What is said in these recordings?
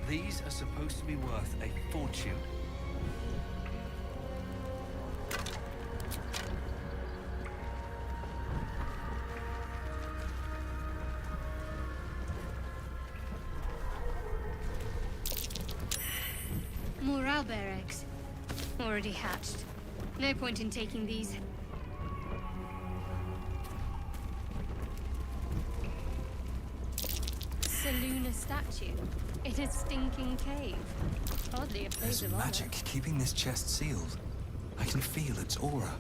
These are supposed to be worth a fortune. More owlbear eggs. Already hatched. No point in taking these. Selune statue. In a stinking cave. Hardly a place There's of honor. magic keeping this chest sealed. I can feel its aura.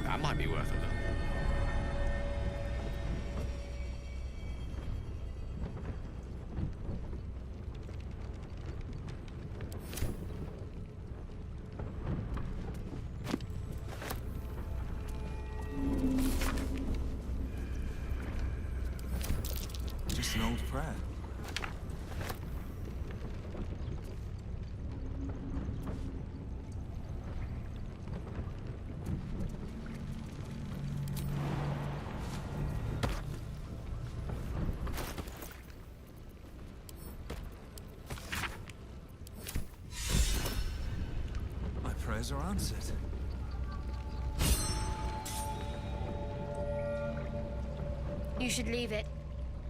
That might be worth a look. Just an old prayer. My prayers are answered. You should leave it.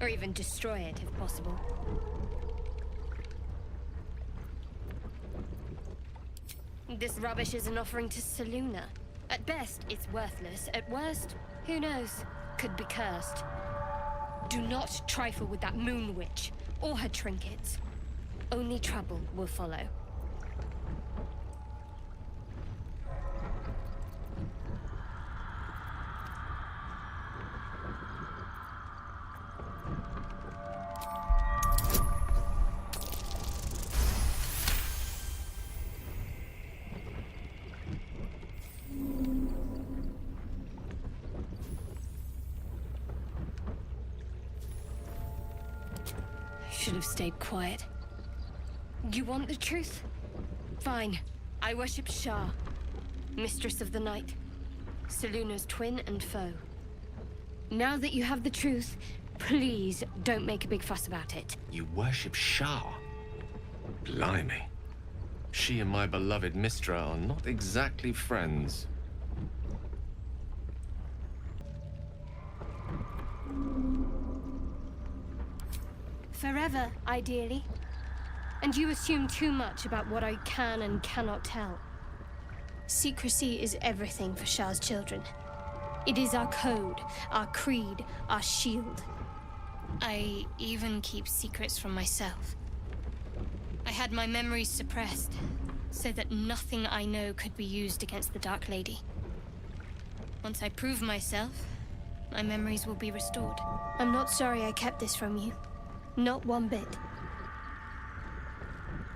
Or even destroy it, if possible. This rubbish is an offering to Selune. At best, it's worthless. At worst, who knows? Could be cursed. Do not trifle with that moon witch, or her trinkets. Only trouble will follow. Should have stayed quiet. You want the truth? Fine. I worship Shar, Mistress of the Night, Selune's twin and foe. Now that you have the truth, please don't make a big fuss about it. You worship Shar? Blimey. She and my beloved Mistra are not exactly friends. Forever, ideally. And you assume too much about what I can and cannot tell. Secrecy is everything for Shar's children. It is our code, our creed, our shield. I even keep secrets from myself. I had my memories suppressed, so that nothing I know could be used against the Dark Lady. Once I prove myself, my memories will be restored. I'm not sorry I kept this from you. Not one bit.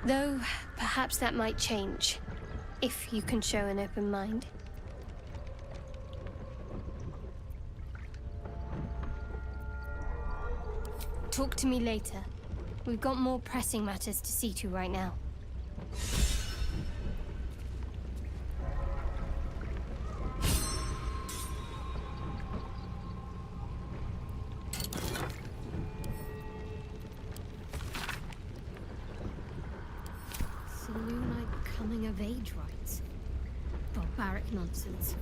Though, perhaps that might change, if you can show an open mind. Talk to me later. We've got more pressing matters to see to right now. Selune, I coming of age rites. Barbaric nonsense.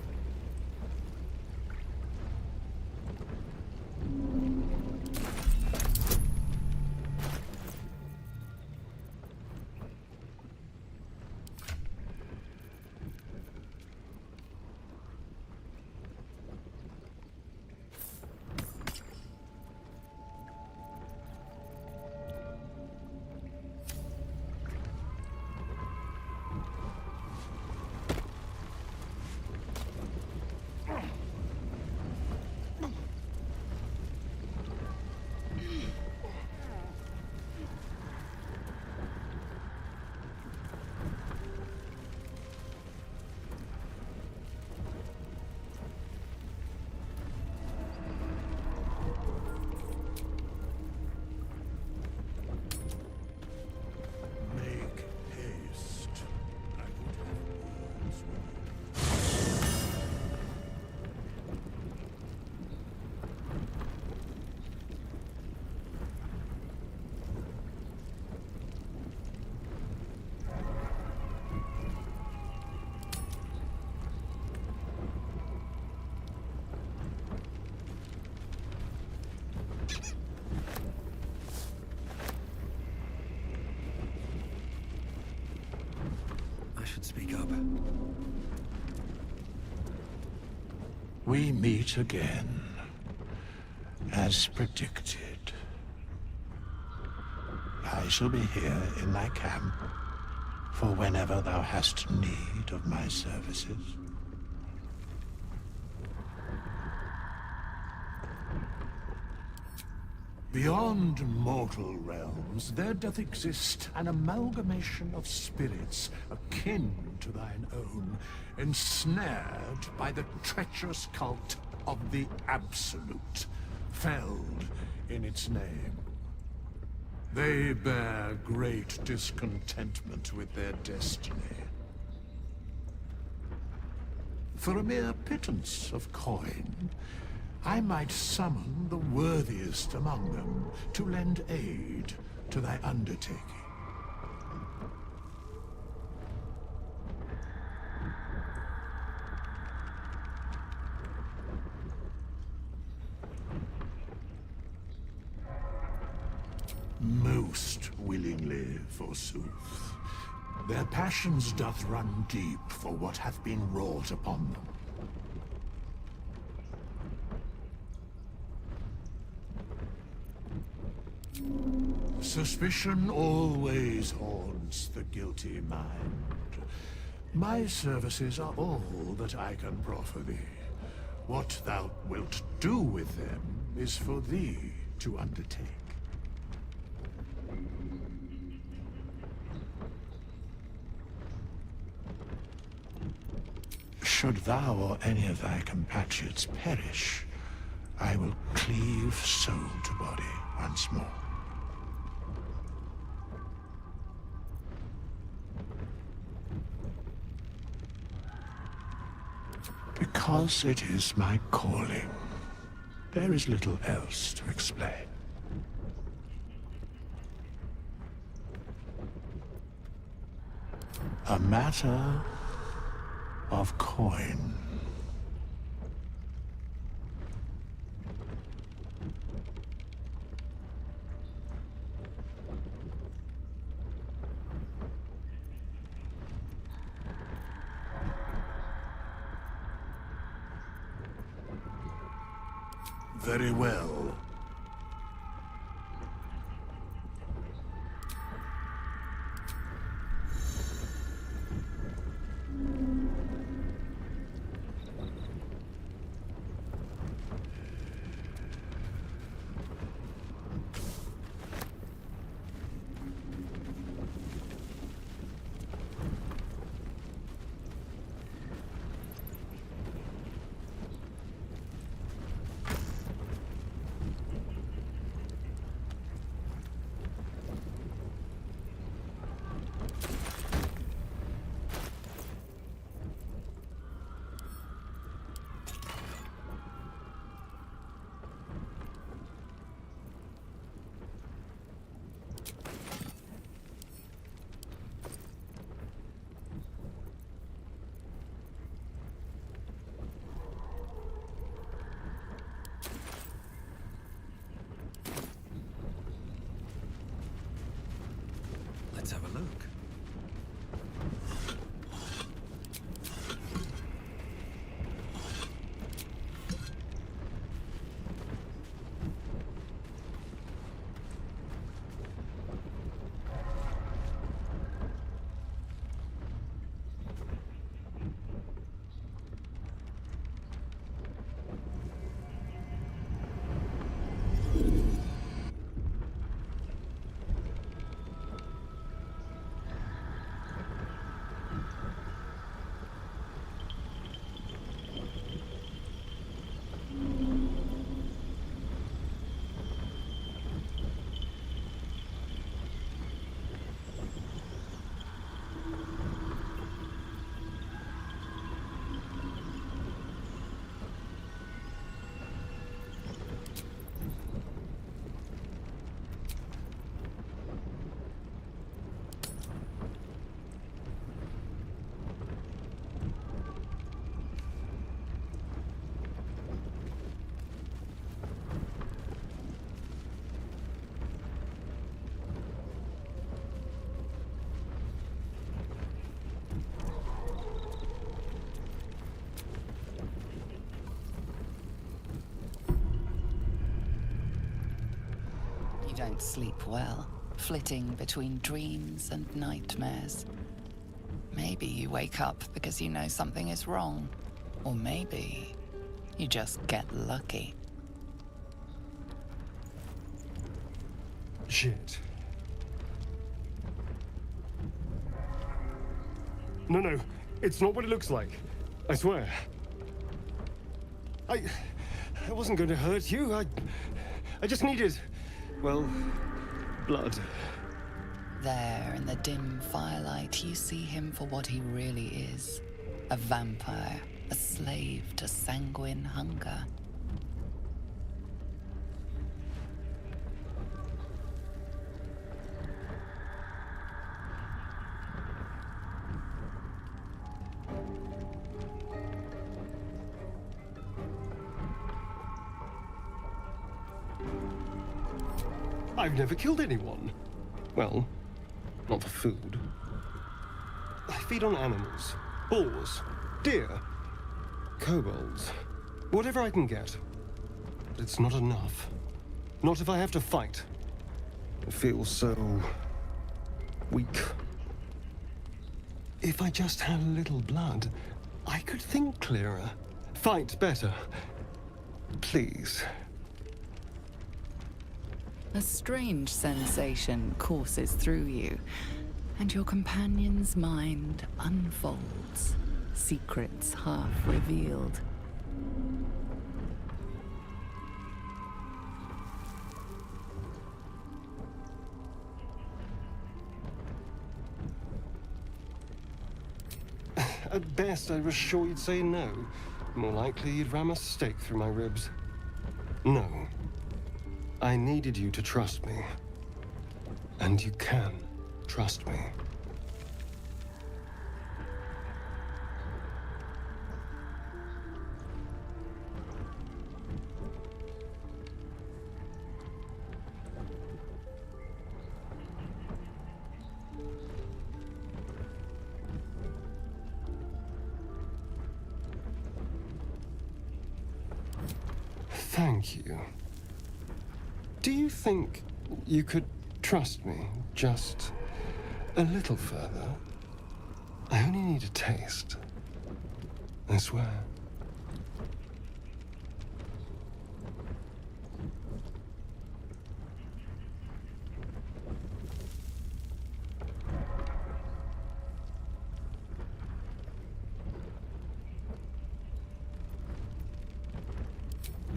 I should speak up. We meet again, as predicted. I shall be here in thy camp for whenever thou hast need of my services. Beyond mortal realms, there doth exist an amalgamation of spirits akin to thine own, ensnared by the treacherous cult of the Absolute, felled in its name. They bear great discontentment with their destiny. For a mere pittance of coin, I might summon the worthiest among them to lend aid to thy undertaking. Most willingly, forsooth. Their passions doth run deep for what hath been wrought upon them. Suspicion always haunts the guilty mind. My services are all that I can proffer thee. What thou wilt do with them is for thee to undertake. Should thou or any of thy compatriots perish, I will cleave soul to body once more. Because it is my calling, there is little else to explain. A matter of coin. Very well. look. You don't sleep well, flitting between dreams and nightmares. Maybe you wake up because you know something is wrong. Or maybe you just get lucky. Shit. No, it's not what it looks like. I swear. I wasn't going to hurt you. I just needed, well, blood. There, in the dim firelight, you see him for what he really is. A vampire, a slave to sanguine hunger. I've never killed anyone. Well, not for food. I feed on animals. Boars. Deer. Kobolds. Whatever I can get. But it's not enough. Not if I have to fight. I feel so... weak. If I just had a little blood, I could think clearer. Fight better. Please. A strange sensation courses through you, and your companion's mind unfolds, secrets half revealed. At best, I was sure you'd say no. More likely, you'd ram a stake through my ribs. No. I needed you to trust me. And you can trust me. Thank you. Do you think you could trust me just a little further? I only need a taste. I swear.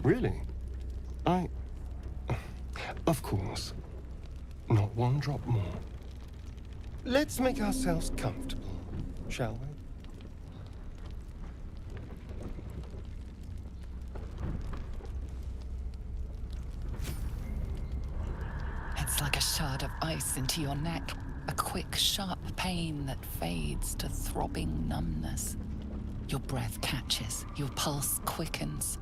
Really? Of course. Not one drop more. Let's make ourselves comfortable, shall we? It's like a shard of ice into your neck, a quick, sharp pain that fades to throbbing numbness. Your breath catches, your pulse quickens.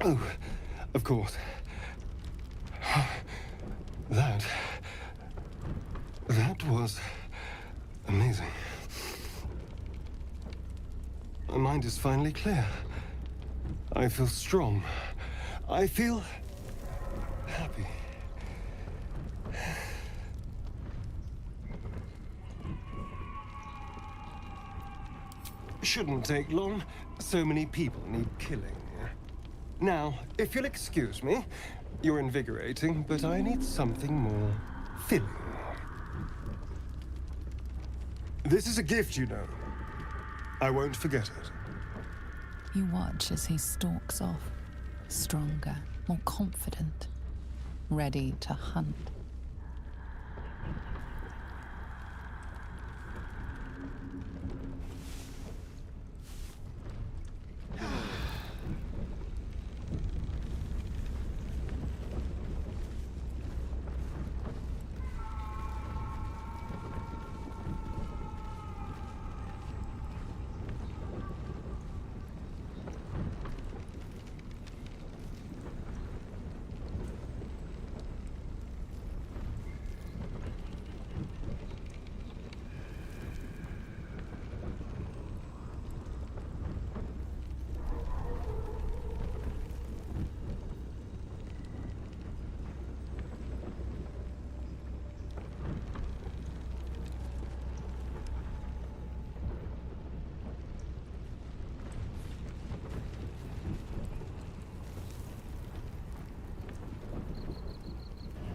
Oh, of course. That was amazing. My mind is finally clear. I feel strong. I feel happy. Shouldn't take long. So many people need killing. Now, if you'll excuse me, you're invigorating, but I need something more filling. This is a gift, you know. I won't forget it. You watch as he stalks off, stronger, more confident, ready to hunt.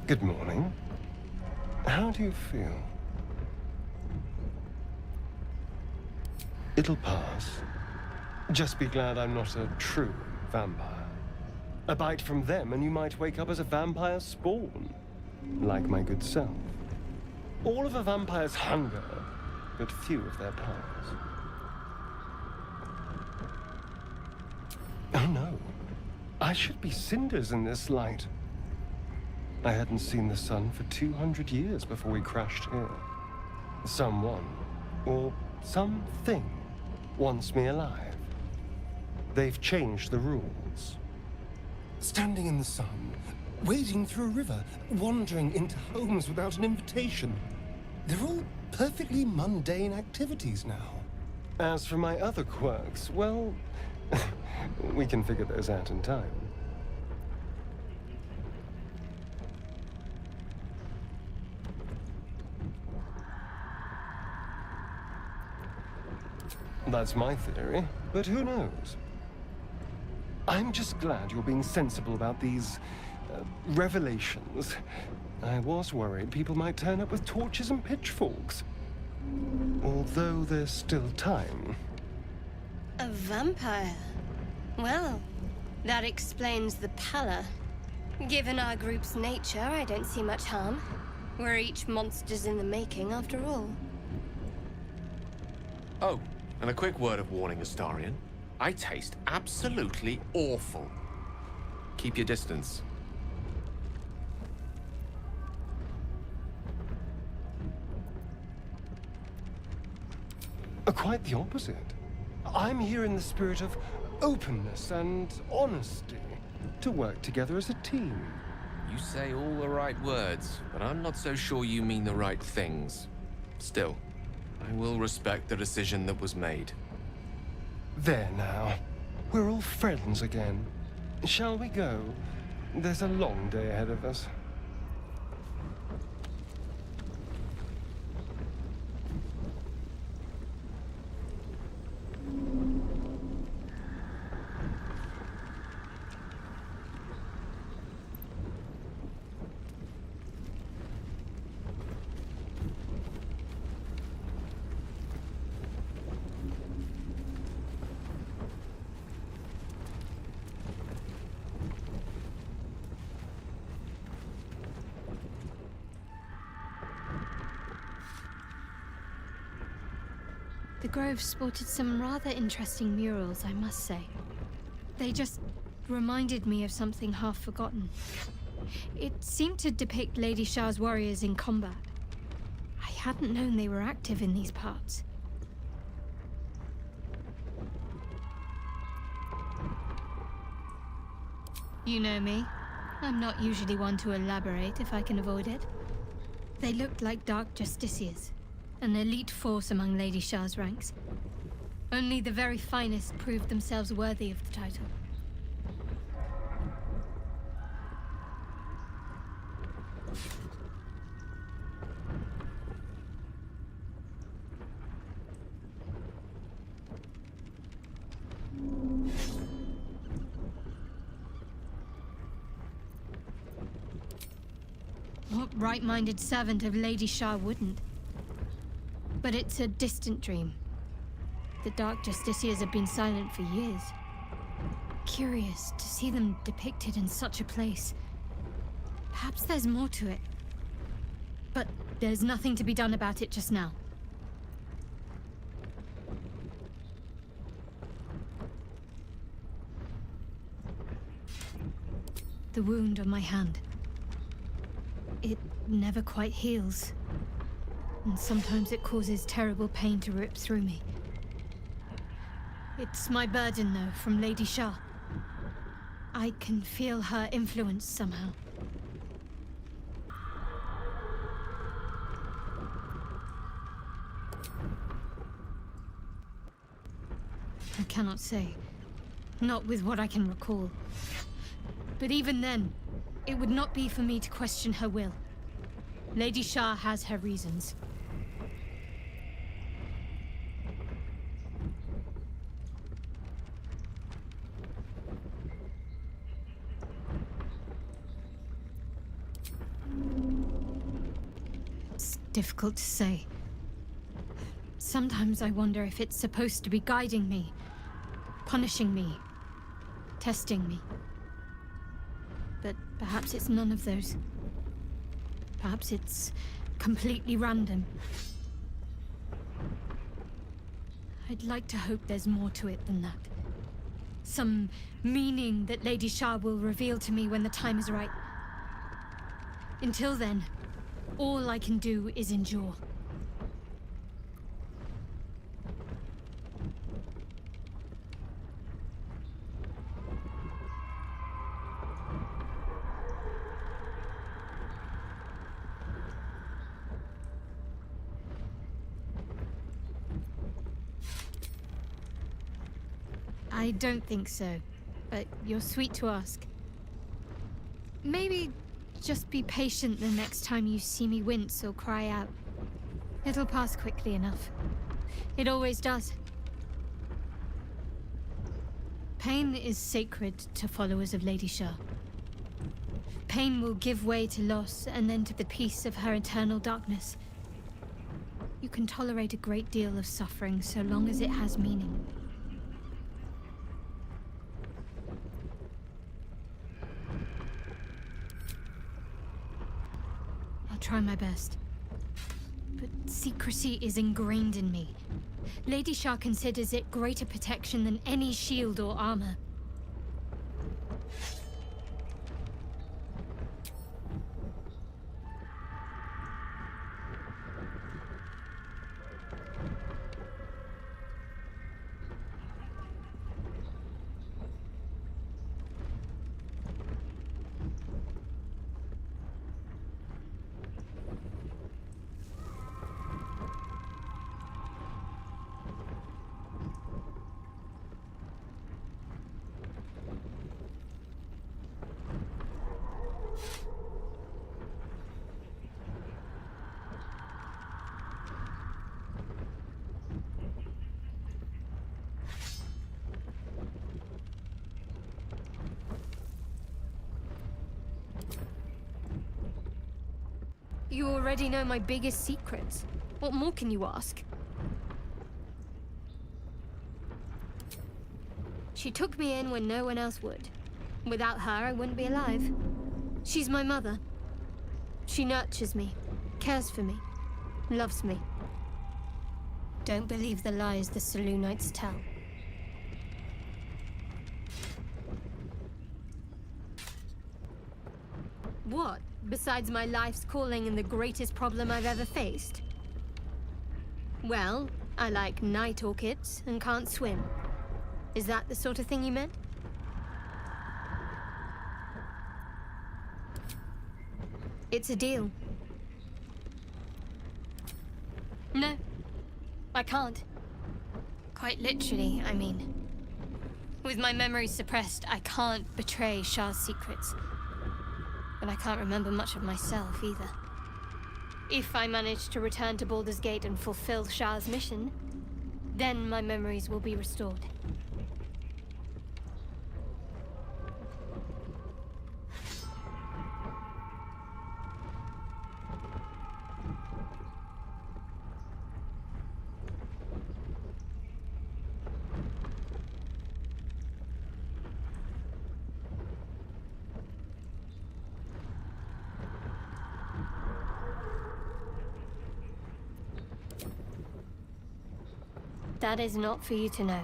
Good morning. How do you feel? It'll pass. Just be glad I'm not a true vampire. A bite from them and you might wake up as a vampire spawn. Like my good self. All of a vampire's hunger, but few of their powers. Oh no. I should be cinders in this light. I hadn't seen the sun for 200 years before we crashed here. Someone, or something, wants me alive. They've changed the rules. Standing in the sun, wading through a river, wandering into homes without an invitation. They're all perfectly mundane activities now. As for my other quirks, well, we can figure those out in time. That's my theory, but who knows? I'm just glad you're being sensible about these revelations. I was worried people might turn up with torches and pitchforks. Although there's still time. A vampire? Well, that explains the pallor. Given our group's nature, I don't see much harm. We're each monsters in the making, after all. Oh, and a quick word of warning, Astarion. I taste absolutely awful. Keep your distance. Quite the opposite. I'm here in the spirit of openness and honesty, to work together as a team. You say all the right words, but I'm not so sure you mean the right things. Still, I will respect the decision that was made. There now. We're all friends again. Shall we go? There's a long day ahead of us. The Grove sported some rather interesting murals, I must say. They just reminded me of something half forgotten. It seemed to depict Lady Shar's warriors in combat. I hadn't known they were active in these parts. You know me. I'm not usually one to elaborate if I can avoid it. They looked like dark justiciars, an elite force among Lady Shar's ranks. Only the very finest proved themselves worthy of the title. What right-minded servant of Lady Shar wouldn't? But it's a distant dream. The Dark Justiciars have been silent for years. Curious to see them depicted in such a place. Perhaps there's more to it. But there's nothing to be done about it just now. The wound on my hand. It never quite heals. And sometimes it causes terrible pain to rip through me. It's my burden, though, from Lady Shar. I can feel her influence somehow. I cannot say. Not with what I can recall. But even then, it would not be for me to question her will. Lady Shar has her reasons. It's difficult to say. Sometimes I wonder if it's supposed to be guiding me, punishing me, testing me. But perhaps it's none of those. Perhaps it's completely random. I'd like to hope there's more to it than that. Some meaning that Lady Shar will reveal to me when the time is right. Until then, all I can do is endure. I don't think so, but you're sweet to ask. Maybe just be patient the next time you see me wince or cry out. It'll pass quickly enough. It always does. Pain is sacred to followers of Lady Shar. Pain will give way to loss and then to the peace of her eternal darkness. You can tolerate a great deal of suffering so long as it has meaning. I'll try my best. But secrecy is ingrained in me. Lady Shar considers it greater protection than any shield or armor. You already know my biggest secrets. What more can you ask? She took me in when no one else would. Without her, I wouldn't be alive. She's my mother. She nurtures me, cares for me, loves me. Don't believe the lies the Selunites tell. What? Besides my life's calling and the greatest problem I've ever faced? Well, I like night orchids and can't swim. Is that the sort of thing you meant? It's a deal. No, I can't. Quite literally, I mean. With my memories suppressed, I can't betray Shar's secrets. But I can't remember much of myself either. If I manage to return to Baldur's Gate and fulfill Shar's mission, then my memories will be restored. That is not for you to know.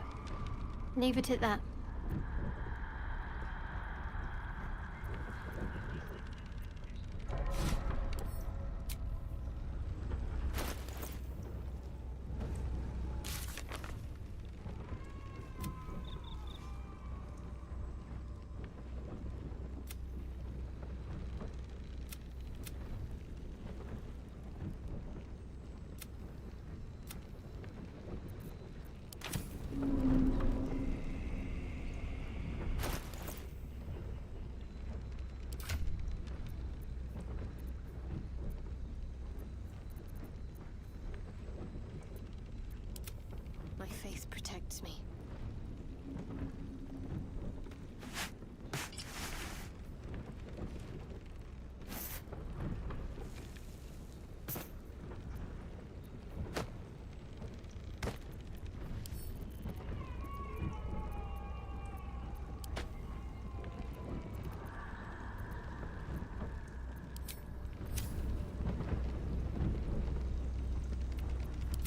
Leave it at that. My faith protects me.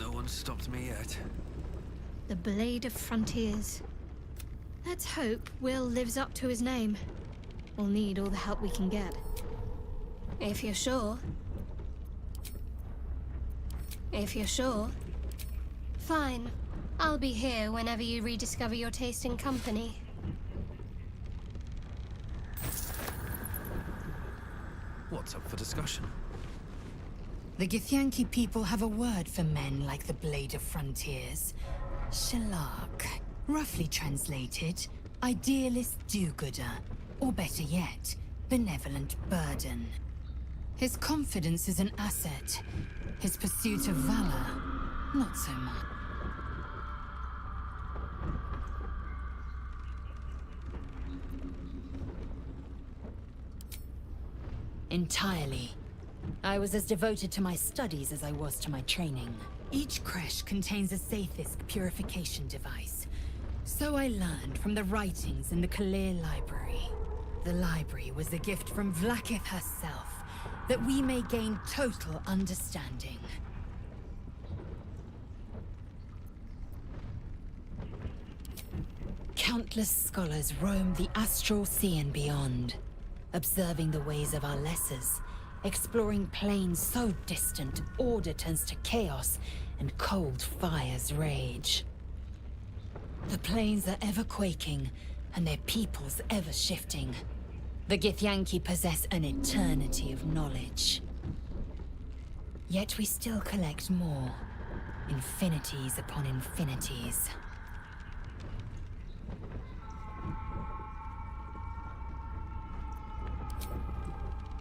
No one's stopped me yet. The Blade of Frontiers. Let's hope Will lives up to his name. We'll need all the help we can get. If you're sure. If you're sure. Fine. I'll be here whenever you rediscover your taste in company. What's up for discussion? The gith'yanki people have a word for men like the Blade of Frontiers. Shalak. Roughly translated, idealist do-gooder. Or better yet, benevolent burden. His confidence is an asset. His pursuit of valor, not so much. Entirely. I was as devoted to my studies as I was to my training. Each creche contains a Sathisk purification device. So I learned from the writings in the Kalir library. The library was a gift from Vlaakith herself, that we may gain total understanding. Countless scholars roam the astral sea and beyond, observing the ways of our lessers, exploring planes so distant order turns to chaos and cold fires rage. The planes are ever quaking, and their peoples ever shifting. The gith'yanki possess an eternity of knowledge. Yet we still collect more. Infinities upon infinities.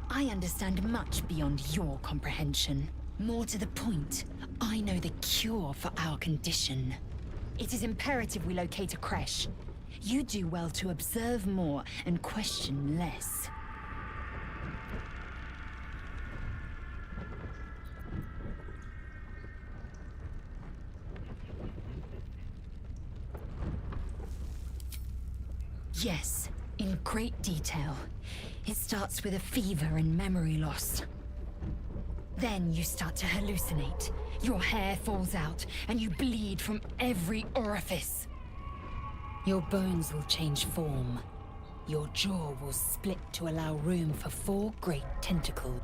I understand much beyond your comprehension. More to the point, I know the cure for our condition. It is imperative we locate a creche. You do well to observe more and question less. Yes, in great detail. It starts with a fever and memory loss. Then you start to hallucinate. Your hair falls out, and you bleed from every orifice. Your bones will change form. Your jaw will split to allow room for 4 great tentacles.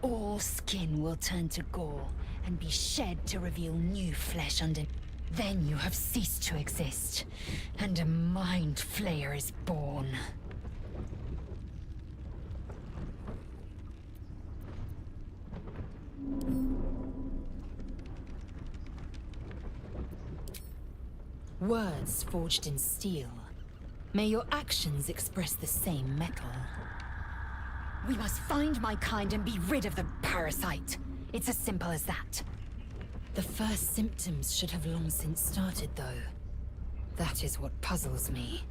All skin will turn to gore, and be shed to reveal new flesh under. Then you have ceased to exist, and a mind flayer is born. Words forged in steel. May your actions express the same metal. We must find my kind and be rid of the parasite. It's as simple as that. The first symptoms should have long since started, though. That is what puzzles me.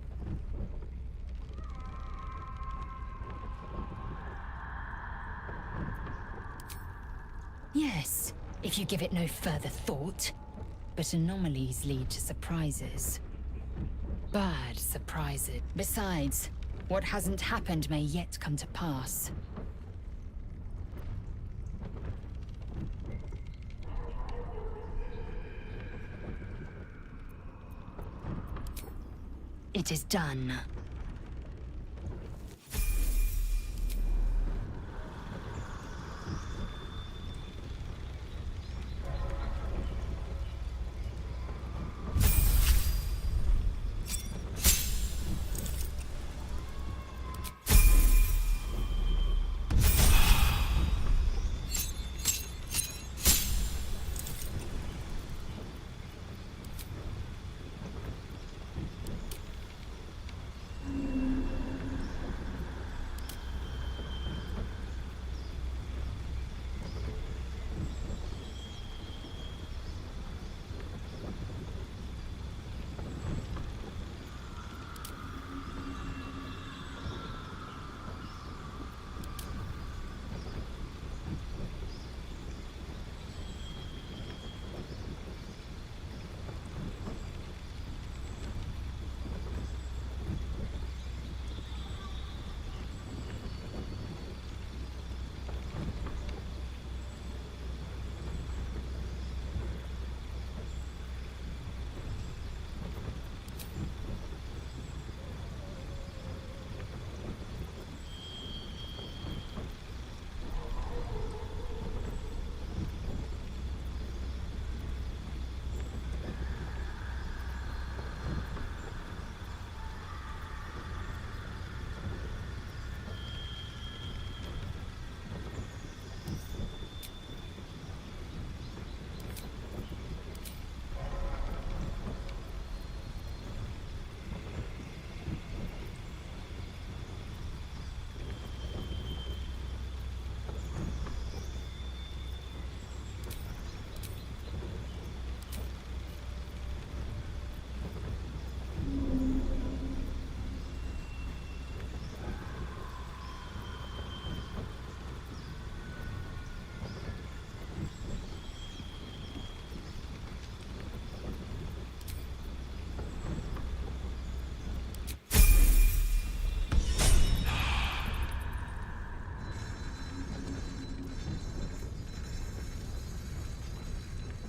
Yes, if you give it no further thought. But anomalies lead to surprises. Bad surprises. Besides, what hasn't happened may yet come to pass. It is done.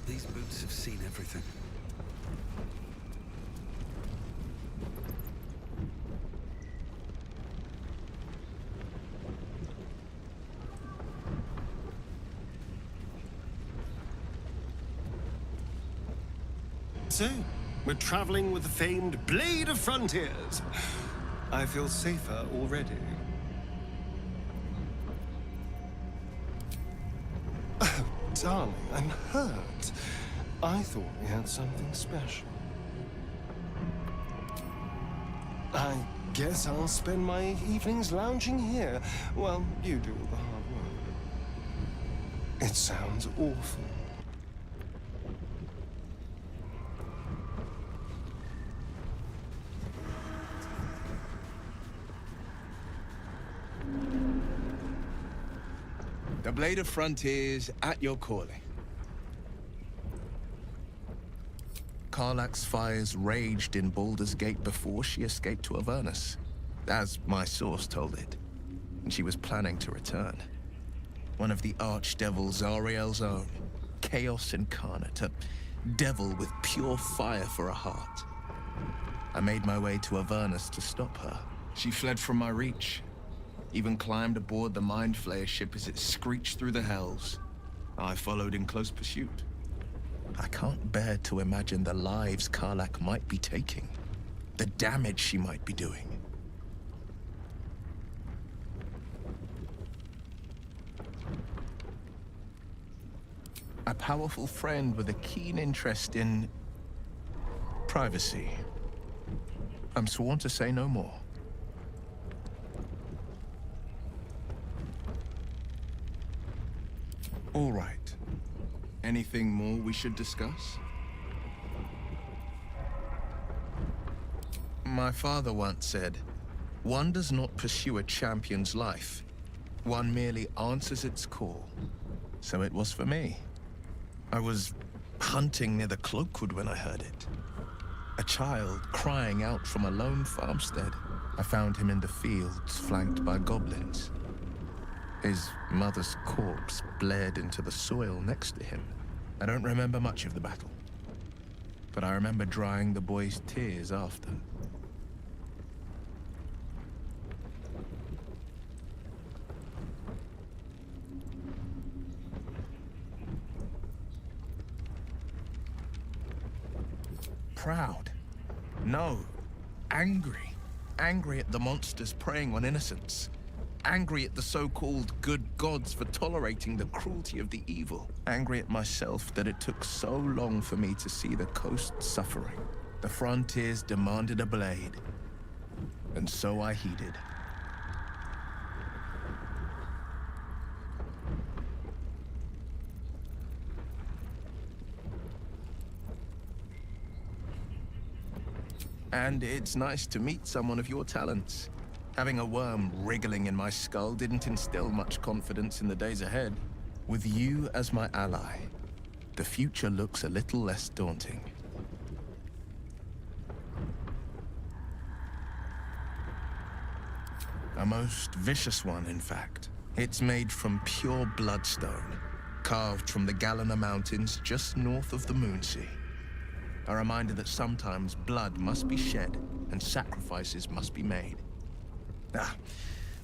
These boots have seen everything. So, we're traveling with the famed Blade of Frontiers. I feel safer already. Oh, darling, I'm hurt. I thought we had something special. I guess I'll spend my evenings lounging here while you do all the hard work. It sounds awful. The Blade of Frontiers at your calling. Karlach's fires raged in Baldur's Gate before she escaped to Avernus, as my source told it, and she was planning to return. One of the archdevil Zariel's own, chaos incarnate, a devil with pure fire for a heart. I made my way to Avernus to stop her. She fled from my reach, even climbed aboard the Mind Flayer ship as it screeched through the hells. I followed in close pursuit. I can't bear to imagine the lives Karlach might be taking, the damage she might be doing. A powerful friend with a keen interest in Privacy. I'm sworn to say no more. All right. Anything more we should discuss? My father once said, one does not pursue a champion's life. One merely answers its call. So it was for me. I was hunting near the Cloakwood when I heard it. A child crying out from a lone farmstead. I found him in the fields, flanked by goblins. His mother's corpse bled into the soil next to him. I don't remember much of the battle, but I remember drying the boy's tears after. Proud. No. Angry. Angry at the monsters preying on innocents. Angry at the so-called good gods for tolerating the cruelty of the evil. Angry at myself that it took so long for me to see the coast suffering. The frontiers demanded a blade. And so I heeded. And it's nice to meet someone of your talents. Having a worm wriggling in my skull didn't instill much confidence in the days ahead. With you as my ally, the future looks a little less daunting. A most vicious one, in fact. It's made from pure bloodstone, carved from the Galena Mountains just north of the Moonsea. A reminder that sometimes blood must be shed and sacrifices must be made.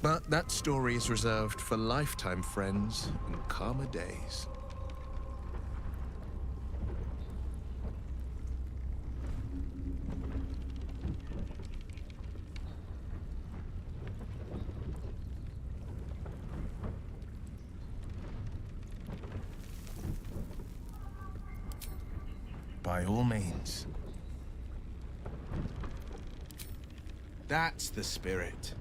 But that story is reserved for lifetime friends and calmer days. By all means. That's the spirit.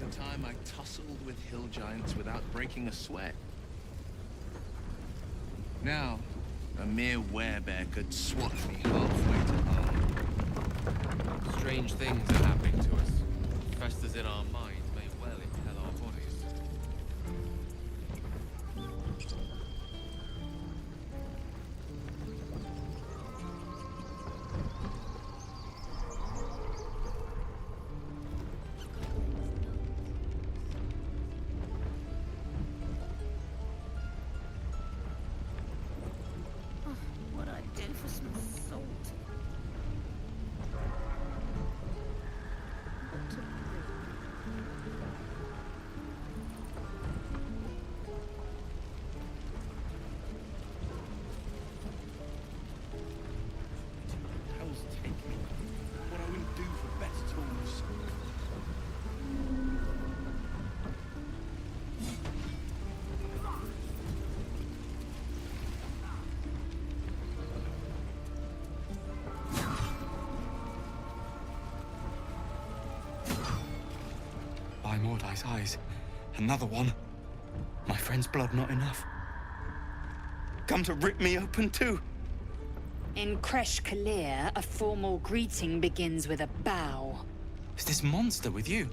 was a time I tussled with hill giants without breaking a sweat. Now, a mere werebear could swat me halfway to home. Strange things are happening to us. What festers in our minds may well impel our bodies. What I do for some salt. Hell's take me. What I wouldn't do for better tools. By Mordai's eyes. Another one. My friend's blood not enough. Come to rip me open too. In Kresh Kalir, a formal greeting begins with a bow. Is this monster with you?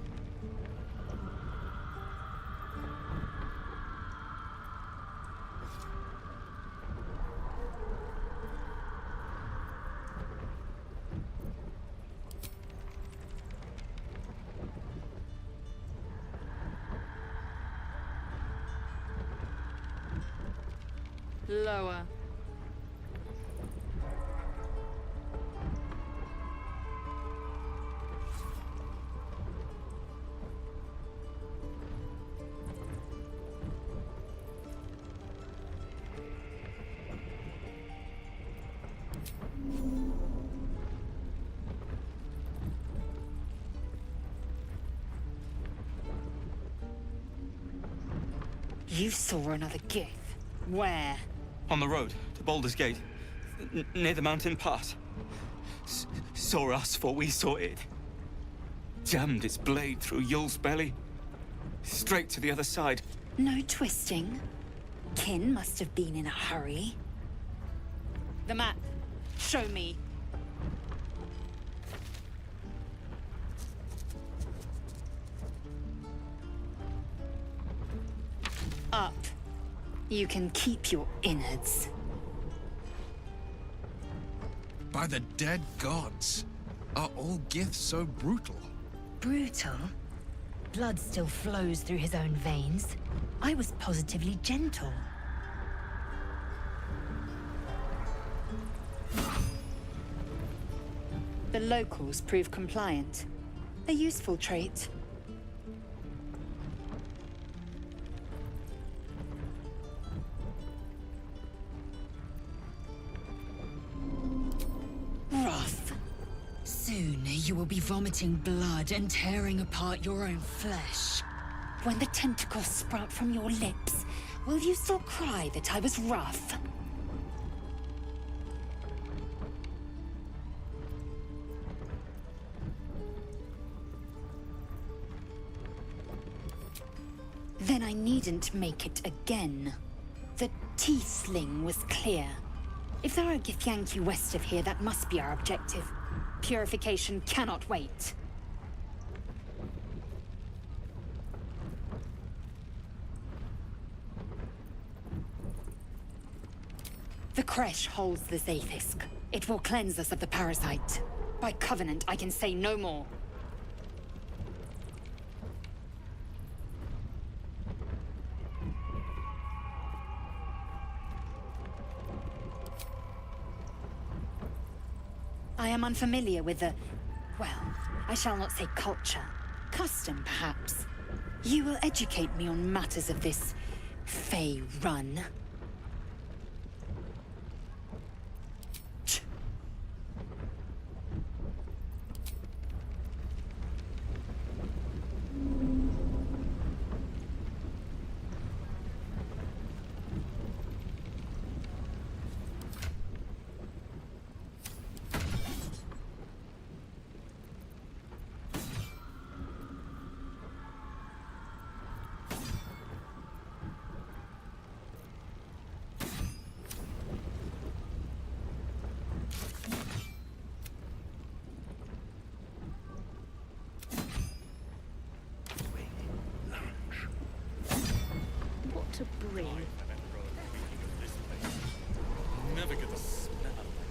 Lower. You saw another gith. Where? On the road to Baldur's Gate, near the mountain pass. Saw us for we saw it. Jammed its blade through Yul's belly. Straight to the other side. No twisting. Kin must have been in a hurry. The map. Show me. Up. You can keep your innards. By the dead gods, are all giths so brutal? Brutal? Blood still flows through his own veins. I was positively gentle. The locals prove compliant. A useful trait. Rough. Soon you will be vomiting blood and tearing apart your own flesh. When the tentacles sprout from your lips, will you still cry that I was rough? Then I needn't make it again. The T-sling was clear. If there are gith'yanki west of here, that must be our objective. Purification cannot wait. The Kresh holds the Zaithisk. It will cleanse us of the parasite. By covenant, I can say no more. I am unfamiliar with the... well, I shall not say culture. Custom, perhaps. You will educate me on matters of this... Fey run. real. Never get the smell out of my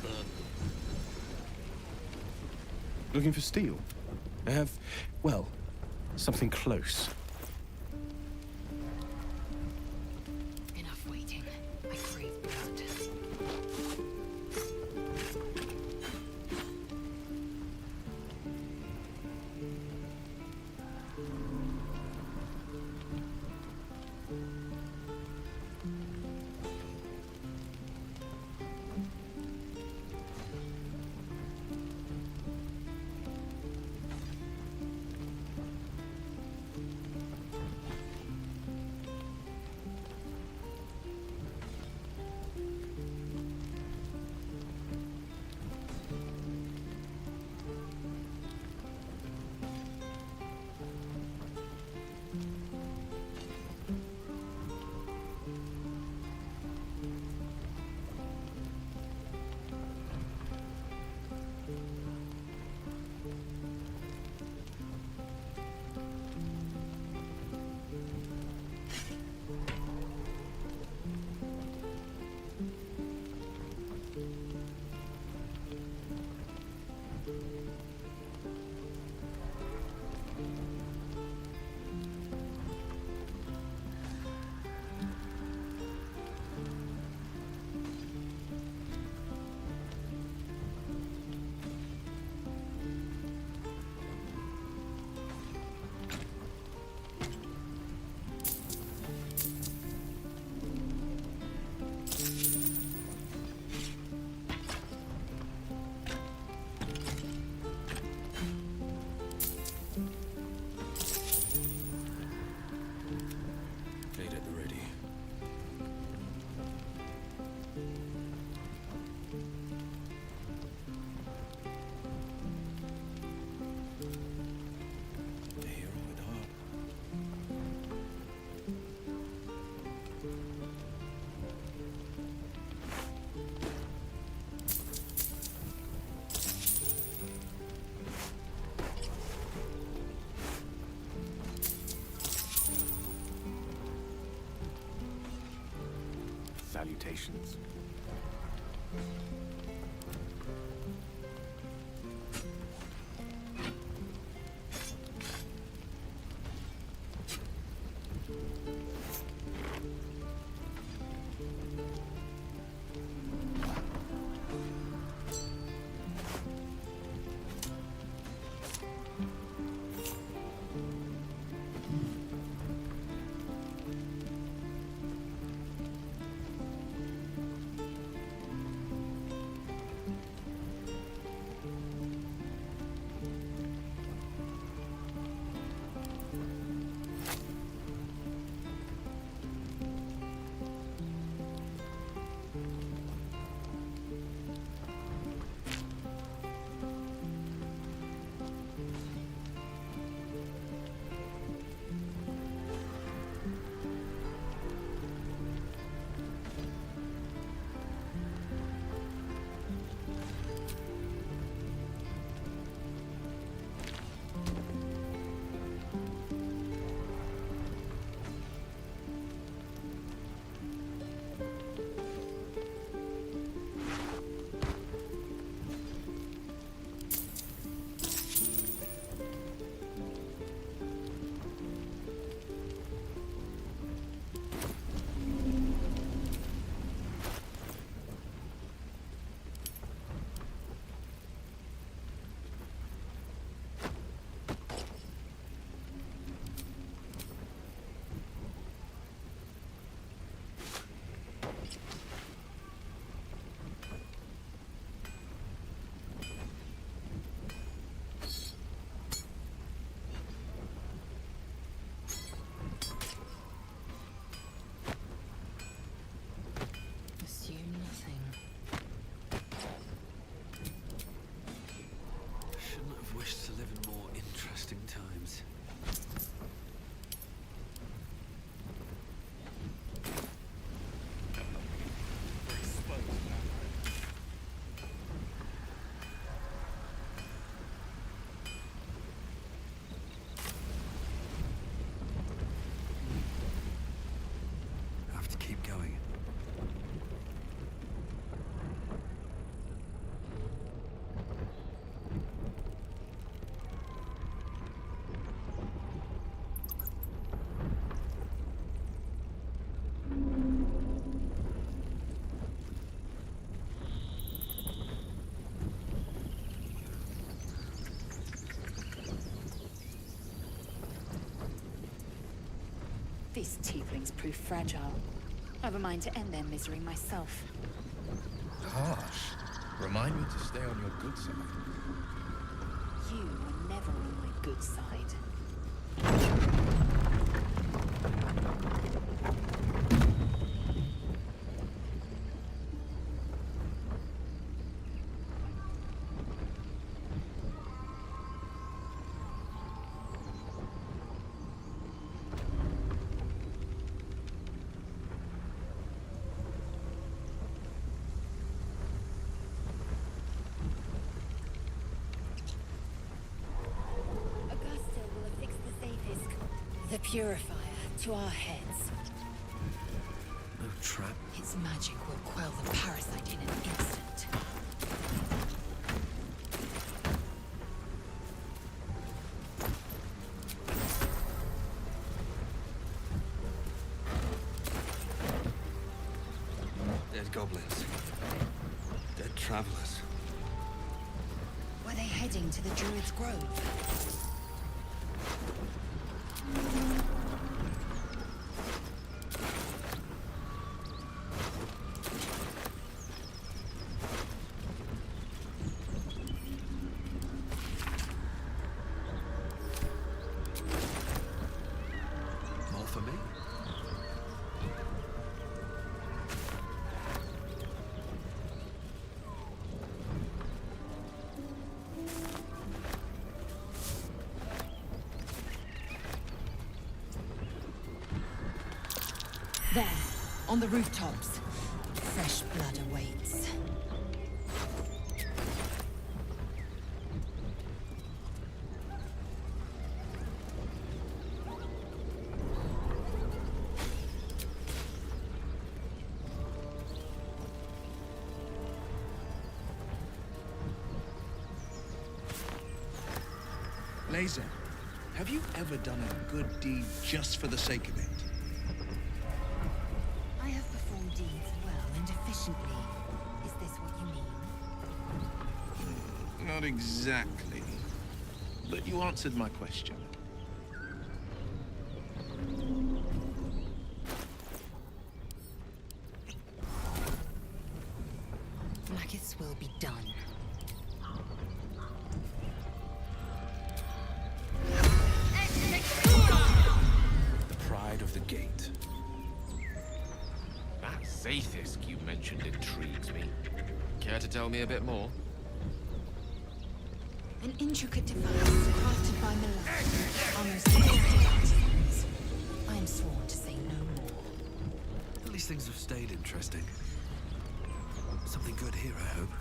clothes. Looking for steel? I have, well, something close. Enough waiting. I crave blood. Salutations. These tieflings prove fragile. I've a mind to end their misery myself. Harsh. Remind me to stay on your good side. You were never on my good side. The purifier to our heads. No trap. Its magic will quell the parasite in an instant. Dead goblins. Dead travelers. Were they heading to the Druid's Grove? More for me? There, on the rooftops. Fresh blood awaits. Laezel, have you ever done a good deed just for the sake of it? I have performed deeds well and efficiently. Is this what you mean? Not exactly. But you answered my question. Blackest will be done. The pride of the gate. That Zaithisk you mentioned intrigues me. Care to tell me a bit more? An intricate device crafted by Milan. Honors the gifted artisans. I am sworn to say no more. At least things have stayed interesting. Something good here, I hope.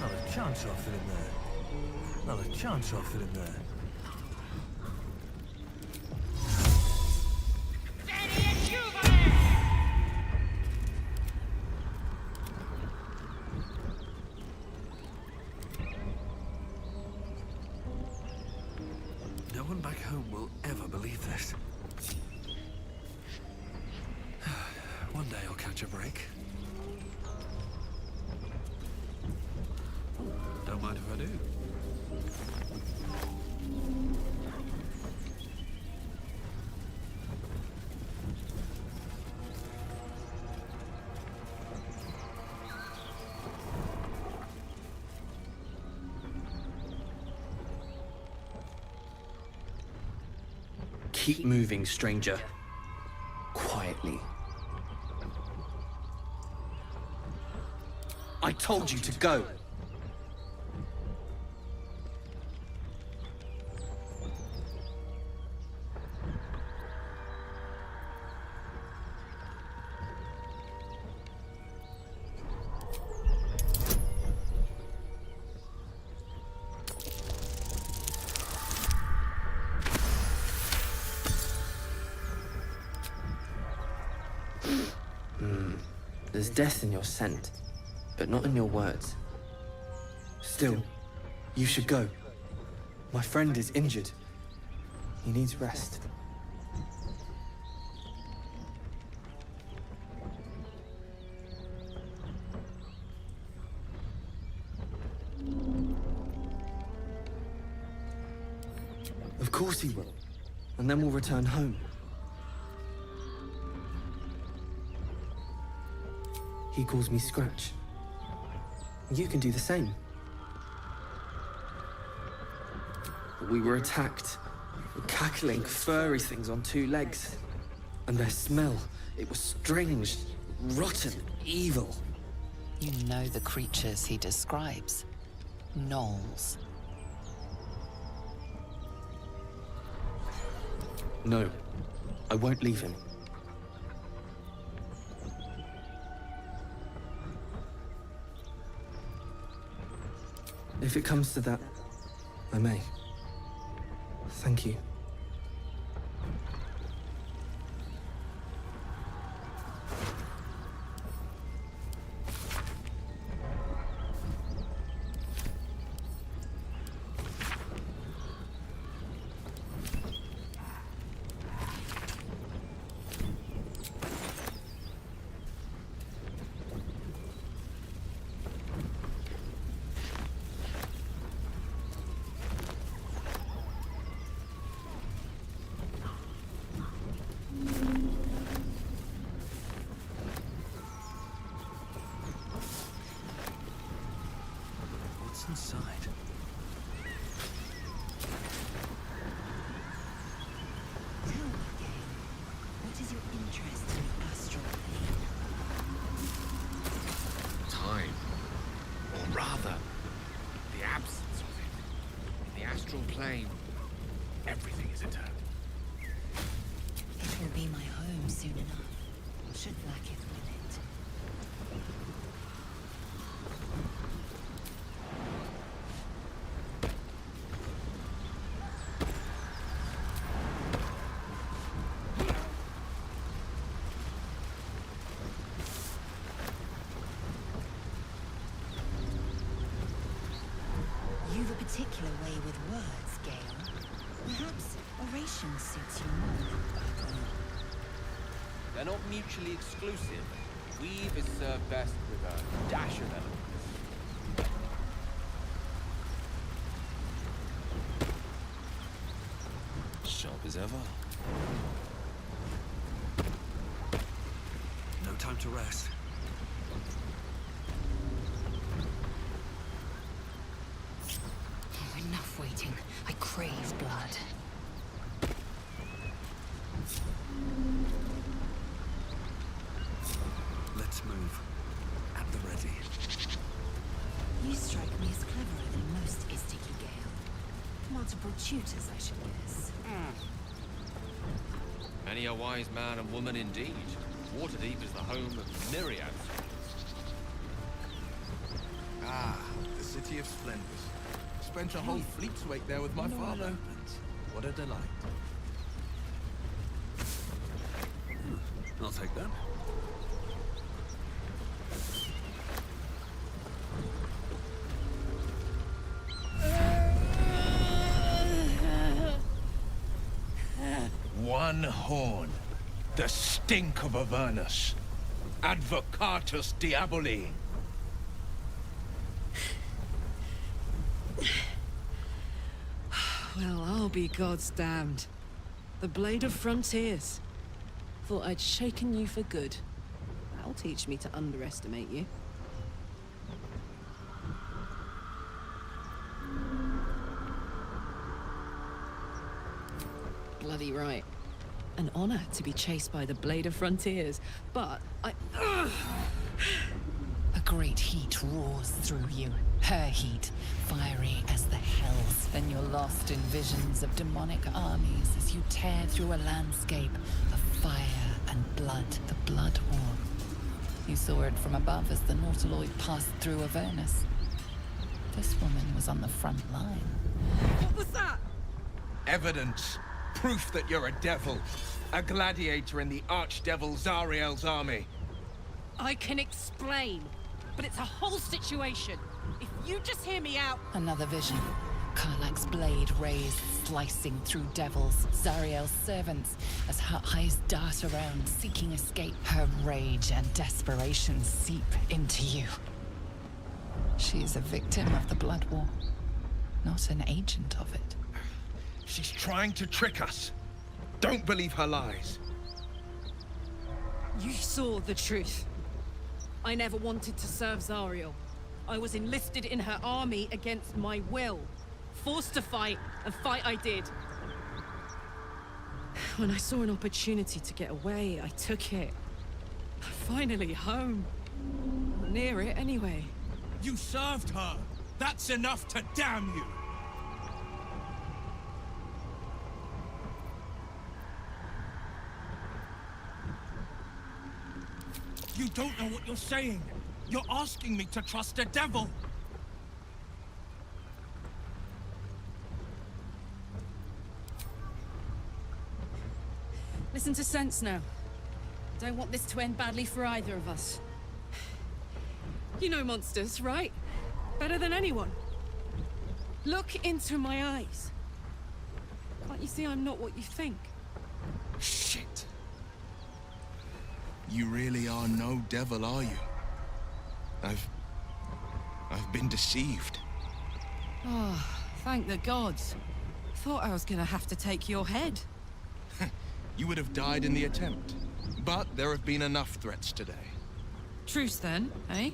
Not a chance off it in there. Not a chance off it in there. No one back home will ever believe this. One day I'll catch a break. Don't mind if I do. Keep moving, stranger. Quietly. I told you to go. There's death in your scent, but not in your words. Still, you should go. My friend is injured. He needs rest. Of course he will. And then we'll return home. He calls me Scratch. You can do the same. We were attacked. Cackling, furry things on two legs. And their smell, it was strange, rotten, evil. You know the creatures he describes. Gnolls. No, I won't leave him. If it comes to that, I may. Thank you. Inside. Tell me, Gale, what is your interest in the astral plane? Time. Or rather, the absence of it. In the astral plane, everything is eternal. It will be my home soon enough. Should lack it with it. You've a particular way with words, Gale. Perhaps oration suits you more than babbling. They're not mutually exclusive. Weave is served best with a dash of elegance. Sharp as ever. No time to rest. Oh, enough waiting. I crave blood. Let's move. At the ready. You strike me as cleverer than most Isticky Gale. Multiple tutors, I should guess. Many a wise man and woman indeed. Waterdeep is the home of myriad schools. Ah, the City of Splendors. Spent a whole fleet's weight there with my father. What a delight. I'll take that. One horn. The stink of Avernus. Advocatus Diaboli. Well, I'll be God's damned. The Blade of Frontiers. Thought I'd shaken you for good. That'll teach me to underestimate you. Bloody right. An honor to be chased by the Blade of Frontiers, but I... A great heat roars through you. Her heat, fiery as the hells. Then you're lost in visions of demonic armies as you tear through a landscape of fire and blood. The Blood War. You saw it from above as the Nautiloid passed through Avernus. This woman was on the front line. What was that? Evidence. Proof that you're a devil. A gladiator in the archdevil Zariel's army. I can explain, but it's a whole situation. If you just hear me out... Another vision. Karlach's blade raised, slicing through devils, Zariel's servants, as her eyes dart around, seeking escape. Her rage and desperation seep into you. She is a victim of the Blood War, not an agent of it. She's trying to trick us. Don't believe her lies. You saw the truth. I never wanted to serve Zariel. I was enlisted in her army against my will. Forced to fight, and fight I did. When I saw an opportunity to get away, I took it. Finally home. Near it, anyway. You served her! That's enough to damn you! You don't know what you're saying! You're asking me to trust a devil! Listen to sense now. Don't want this to end badly for either of us. You know monsters, right? Better than anyone. Look into my eyes. Can't you see I'm not what you think? Shit. You really are no devil, are you? I've been deceived. Oh, thank the gods. Thought I was gonna have to take your head. You would have died in the attempt. But there have been enough threats today. Truce then, eh?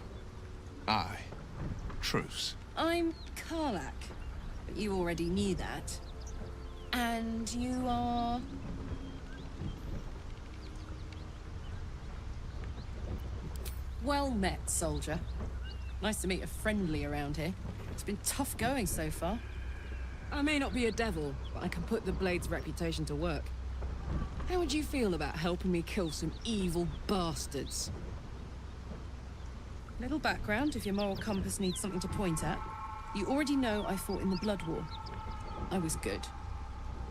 Aye. Truce. I'm Karlach, but you already knew that. And you are... Well met, soldier. Nice to meet a friendly around here. It's been tough going so far. I may not be a devil, but I can put the Blade's reputation to work. How would you feel about helping me kill some evil bastards? Little background if your moral compass needs something to point at. You already know I fought in the Blood War. I was good.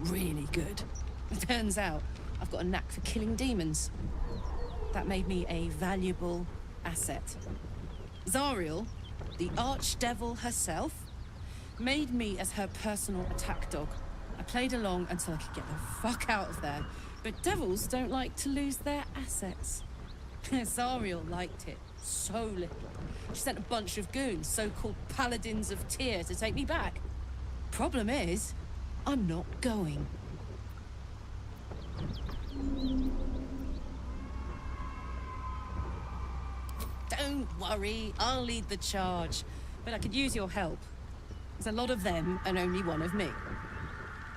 Really good. It turns out I've got a knack for killing demons. That made me a valuable asset. Zariel, the archdevil herself, made me as her personal attack dog. I played along until I could get the fuck out of there. But devils don't like to lose their assets. Zariel liked it so little. She sent a bunch of goons, so-called paladins of Tyr, to take me back. Problem is, I'm not going. Don't worry, I'll lead the charge. But I could use your help. There's a lot of them and only one of me.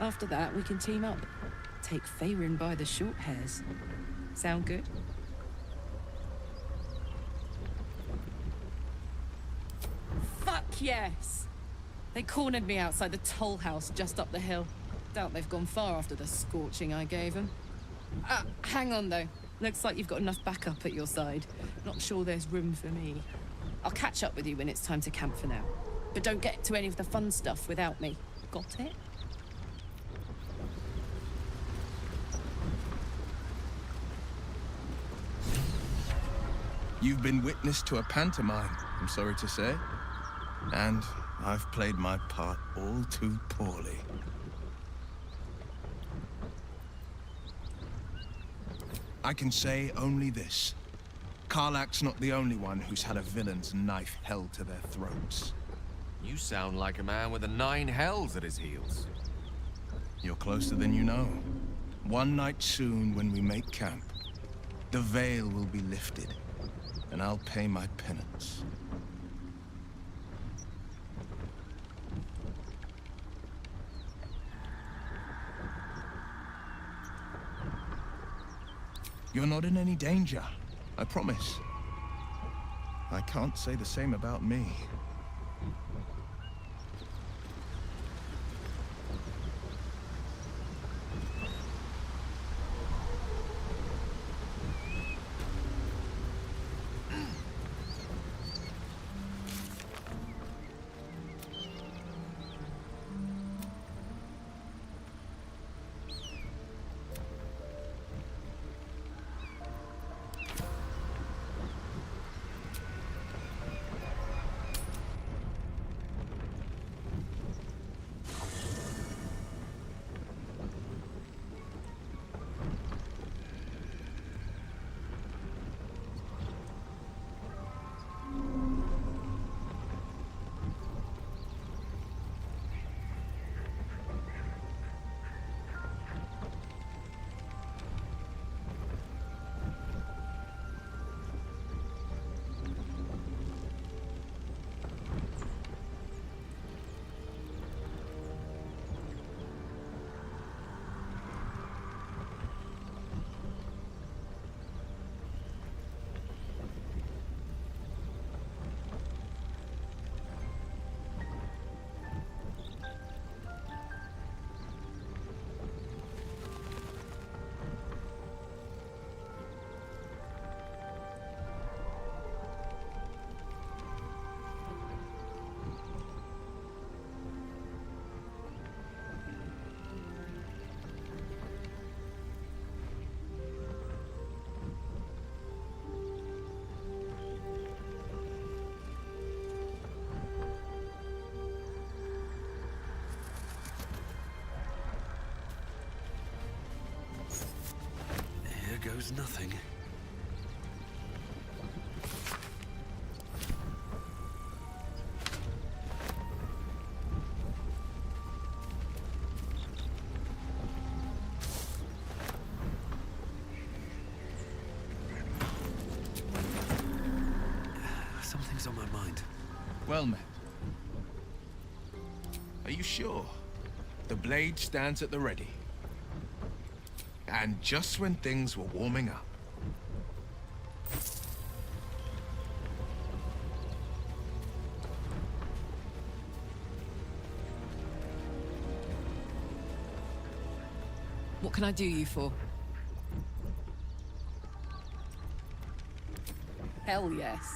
After that, we can team up. Take Faerun by the short hairs. Sound good? Fuck yes! They cornered me outside the toll house just up the hill. Doubt they've gone far after the scorching I gave them. Hang on though. Looks like you've got enough backup at your side. Not sure there's room for me. I'll catch up with you when it's time to camp for now. But don't get to any of the fun stuff without me. Got it? You've been witness to a pantomime, I'm sorry to say. And I've played my part all too poorly. I can say only this. Karlach's not the only one who's had a villain's knife held to their throats. You sound like a man with the 9 hells at his heels. You're closer than you know. One night soon, when we make camp, the veil will be lifted, and I'll pay my penance. You're not in any danger, I promise. I can't say the same about me. was nothing. Something's on my mind. Well met. Are you sure? The blade stands at the ready. And just when things were warming up. What can I do you for? Hell yes.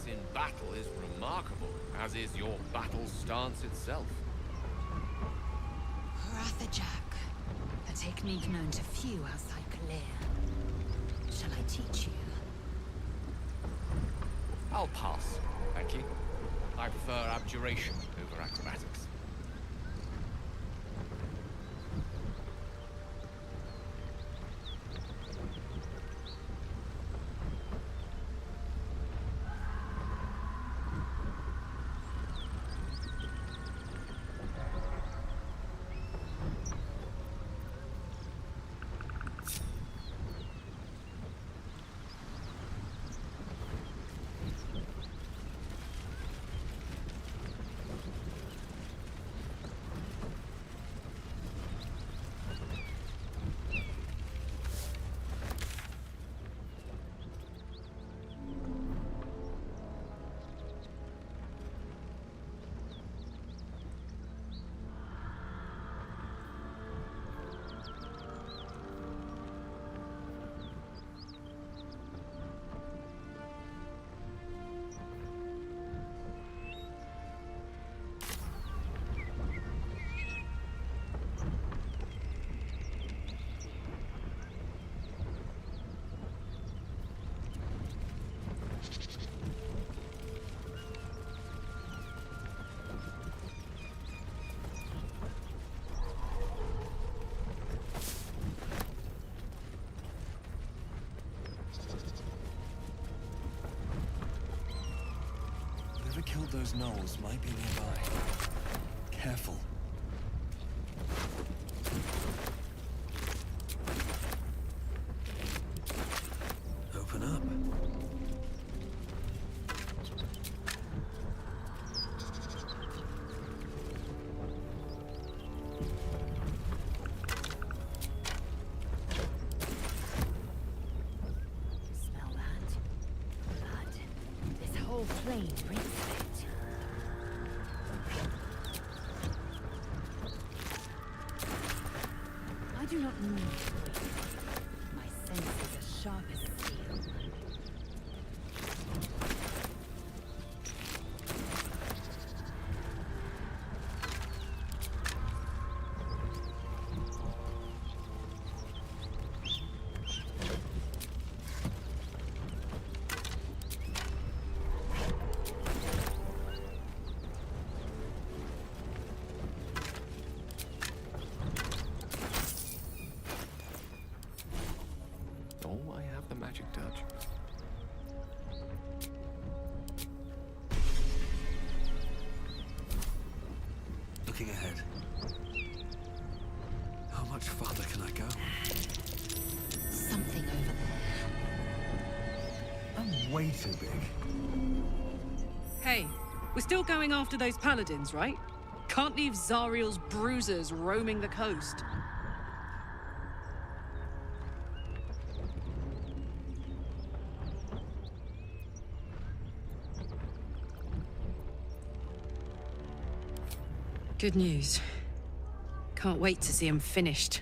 In battle is remarkable, as is your battle stance itself. Rathajak, a technique known to few outside Kalir. Shall I teach you? I'll pass, thank you. I prefer abjuration over acrobatics. Whoever killed those gnolls might be nearby. Careful. Open up. do not need to wait. My senses are sharp as steel. Oh, I have the magic touch. Looking ahead. How much farther can I go? Something over there. I'm way too big. Hey, we're still going after those paladins, right? Can't leave Zariel's bruisers roaming the coast. Good news. Can't wait to see him finished.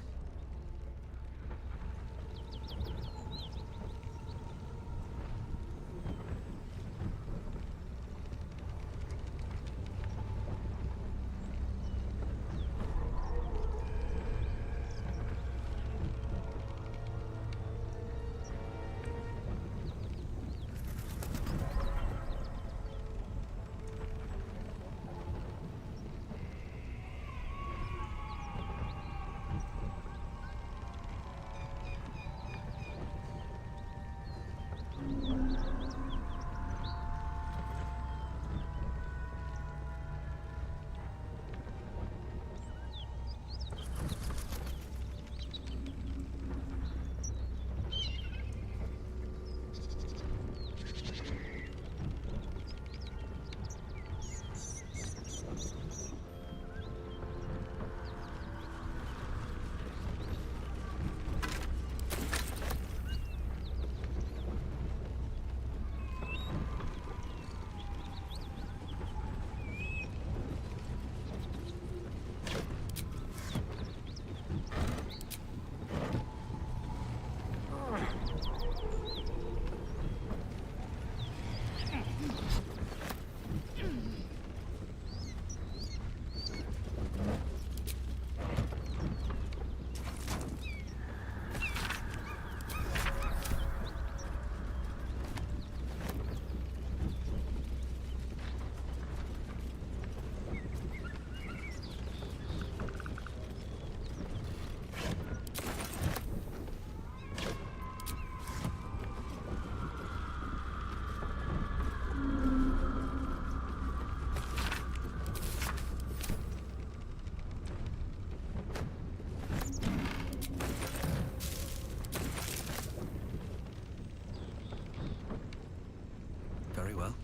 Very well.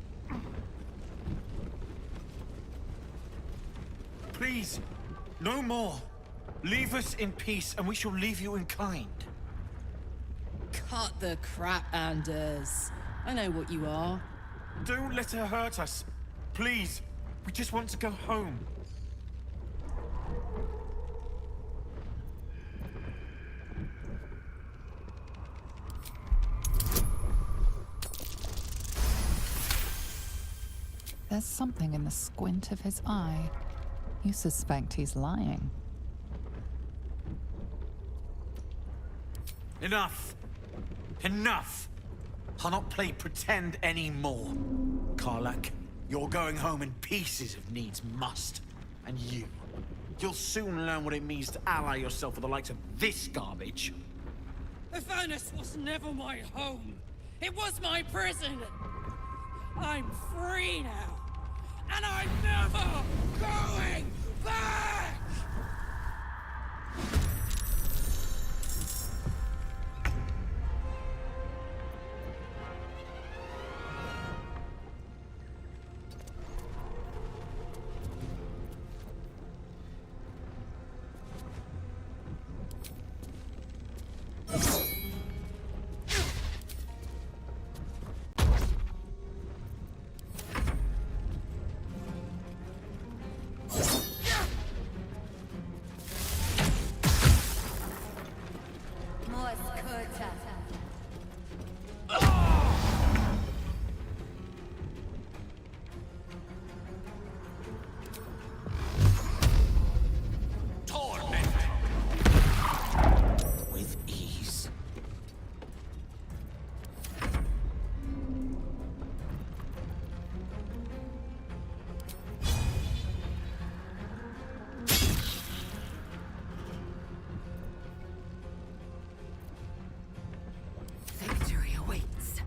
Please, no more. Leave us in peace, and we shall leave you in kind. Cut the crap, Anders. I know what you are. Don't let her hurt us. Please, we just want to go home. There's something in the squint of his eye. You suspect he's lying. Enough! Enough! I'll not play pretend anymore. Karlach, you're going home in pieces if needs must. And you'll soon learn what it means to ally yourself with the likes of this garbage. Avernus was never my home. It was my prison. I'm free now. And I'm never going back! Torment! With ease. Victory awaits.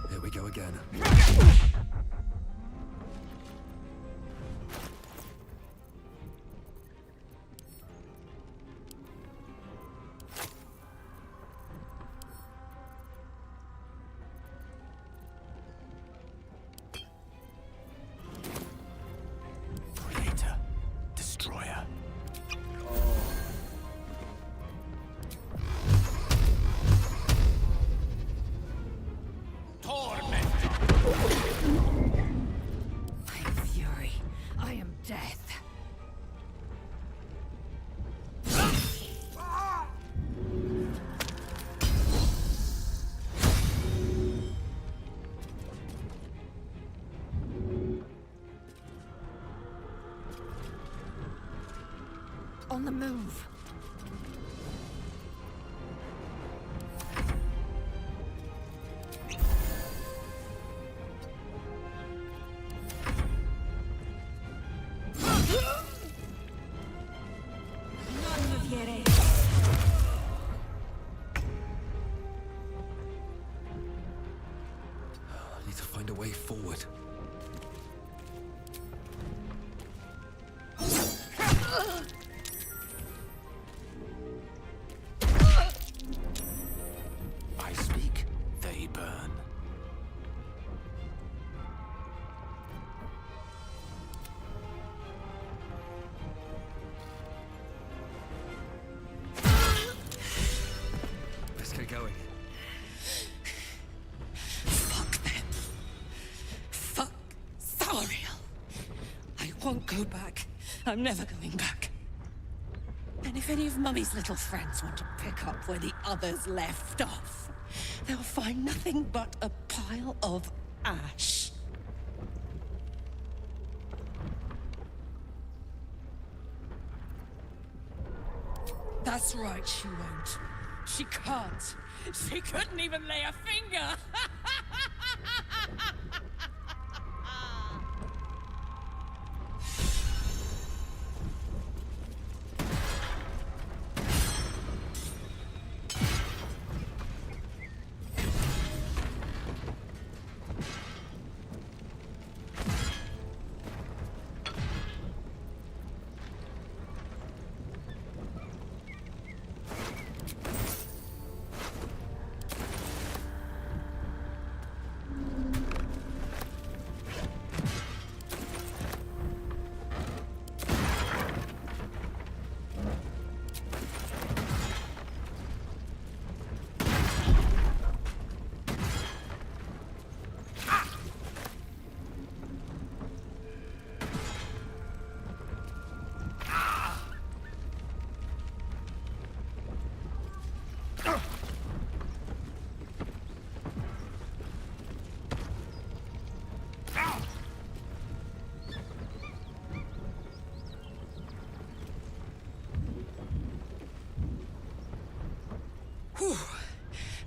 Here we go again. Creator. Destroyer. Torment! I am fury. I am death. On the move. I need to find a way forward. I speak, they burn. Let's get going. Fuck them. Fuck Zariel. I won't go back. I'm never going back. And if any of Mummy's little friends want to pick up where the others left off, they'll find nothing but a pile of ash. That's right, she won't. She can't. She couldn't even lay a finger.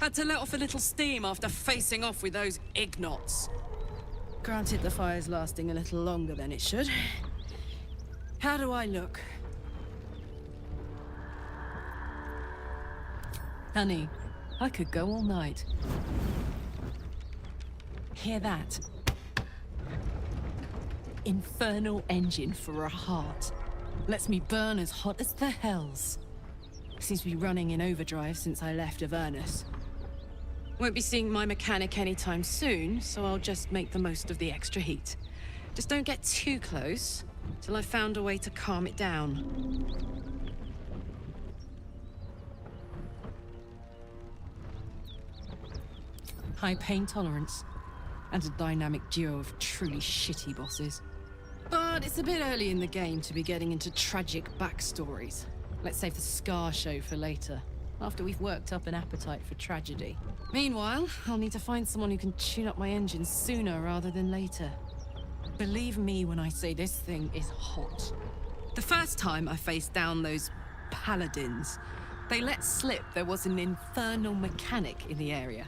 Had to let off a little steam after facing off with those ignots. Granted, the fire's lasting a little longer than it should. How do I look? Honey, I could go all night. Hear that? Infernal engine for a heart. Lets me burn as hot as the hells. Seems to be running in overdrive since I left Avernus. Won't be seeing my mechanic anytime soon, so I'll just make the most of the extra heat. Just don't get too close, till I've found a way to calm it down. High pain tolerance, and a dynamic duo of truly shitty bosses. But it's a bit early in the game to be getting into tragic backstories. Let's save the Scar show for later, after we've worked up an appetite for tragedy. Meanwhile, I'll need to find someone who can tune up my engine sooner rather than later. Believe me when I say this thing is hot. The first time I faced down those paladins, they let slip there was an infernal mechanic in the area.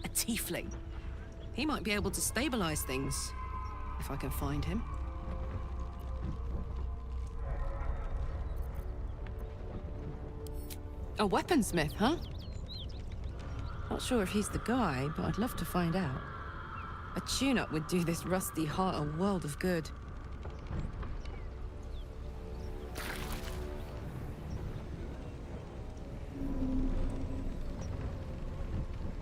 A tiefling. He might be able to stabilize things, if I can find him. A weaponsmith, huh? Not sure if he's the guy, but I'd love to find out. A tune-up would do this rusty heart a world of good.